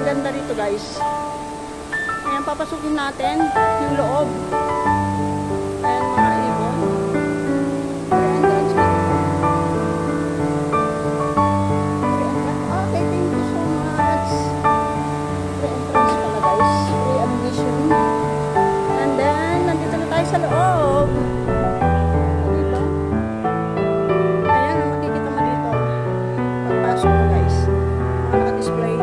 ganda rito guys. Ayan, papasukin natin yung loob. Ayan mga ibon. Okay, thank you so much. Pre-entrance pala guys. Pre-admission. And then, nandito na tayo sa loob. Diba? Ayan, makikita mo dito. Pagpasok mo guys. Naka-display.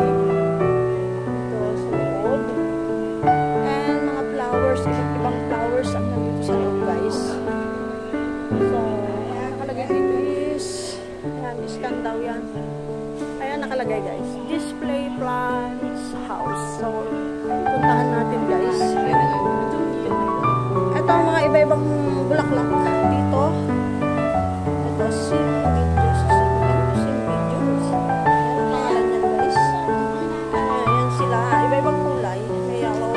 Ang nandito sa loob guys. So, nakalagay dito is ayan, scan daw yan. Ayan nakalagay guys. Display plants house. So, puntahan natin guys. Ito ang mga iba-ibang bulaklak dito. Ito, sim videos. Ayan ang pangalan yan guys. Ayan sila. Iba-ibang kulay. May yellow.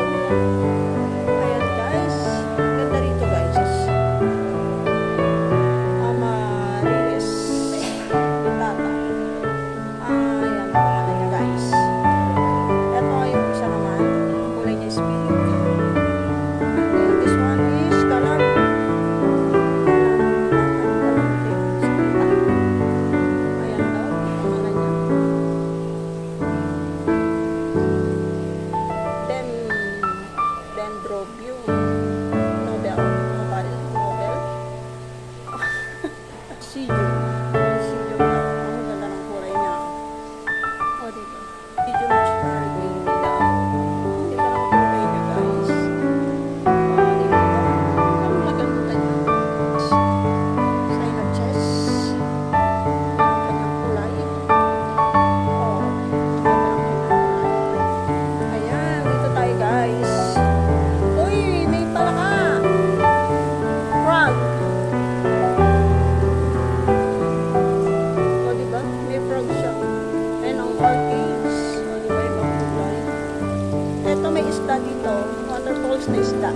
Dito, waterfalls na isda.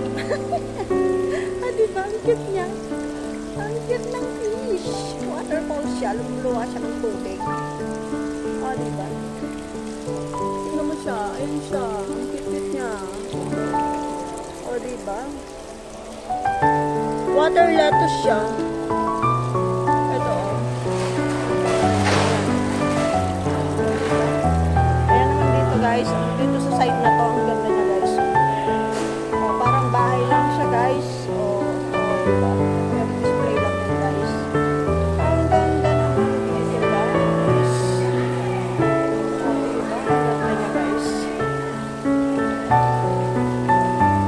Diba? Ang cute niya. Ang cute ng fish. Waterfalls siya. Lumuluwa siya ng tubig. Diba? Tingnan mo siya. Ayun siya. Ang cute niya. Diba? Water lettuce siya. Ito. Ayan naman dito guys. Dito sa side na to. Ang ganda niya guys. Parang bahay lang siya guys. Diba? Pero display lang yun guys. Ang ganda naman dito guys. Diba? Ang ganda niya guys.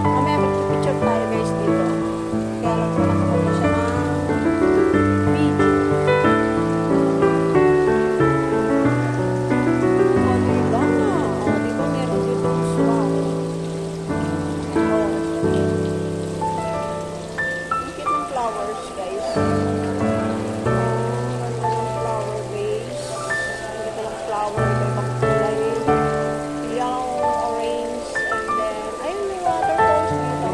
Mamaya mag-picture tayo guys dito. Kaya lang wala ko na siya ng video. Diba meron dito ang swamp. Flowers guys. Ang ganda ng flower base. Ang ganda ng flower. Ibang kulay. Yellow, orange, and then ayun may waterfalls dito.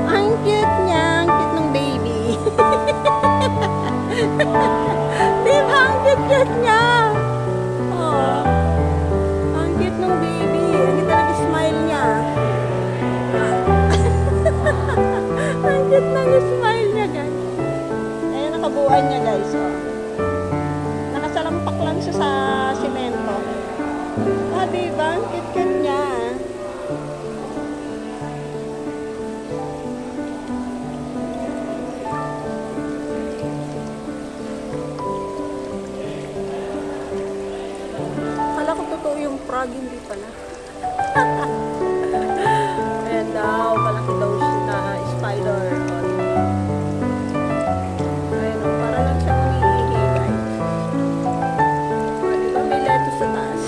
Ang cute niya. Ang cute niya. Ang cute ng baby. Diba? Ang cute niya. Smile niya guys. Ayan ang kabuuan niya guys. Nakasalampak lang siya sa simento. Diba? Ang cute niya. Kala ko totoo yung frog, hindi pala. Ayan daw, malaki daw siya na spider. Ayan o, para lang siya umiihi guys. Diba may lettuce sa taas?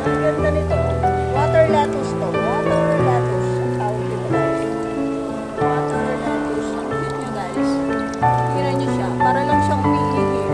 Ang ganda nito. Water lettuce to. Water lettuce. Ang tawag dito guys. Water lettuce. Ang cute nyo guys. Tingnan nyo siya. Para lang siyang umiihi.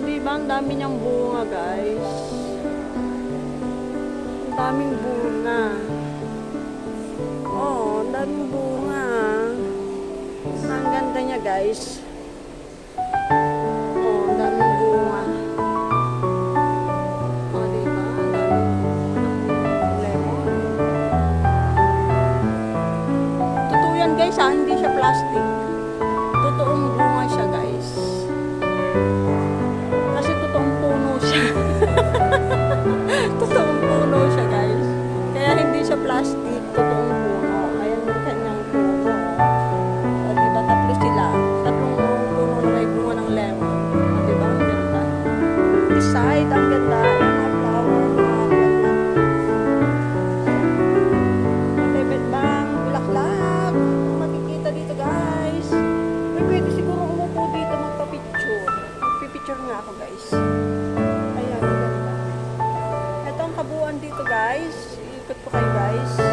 diba? Ang dami niyang bunga, guys. Ang daming bunga. Oh, ang daming bunga. Ang ganda niya, guys. Oh, ang daming bunga. Oh, diba? Ang daming lemon. Totoo yan, guys, ha? Hindi siya plastic. Totoong bunga siya, guys. Kasi totoong puno siya. Totoong puno siya, guys. Kaya hindi siya plastic. Totoong puno. Ayan yung kanyang puno. O, diba? Tatlo sila. Tatlong puno na may bunga ng lemon. O, diba? Ang ganda. This side, ang ganda. Yung mga flower. Ang ganda. Lebet bang bulaklak. Makikita dito, guys. May pwede siguro umupo dito magpa-picture. Magpipicture nga ako, guys. Ayan, ang ganda. Ito ang kabuuan dito, guys. Ikot ko kayo, guys.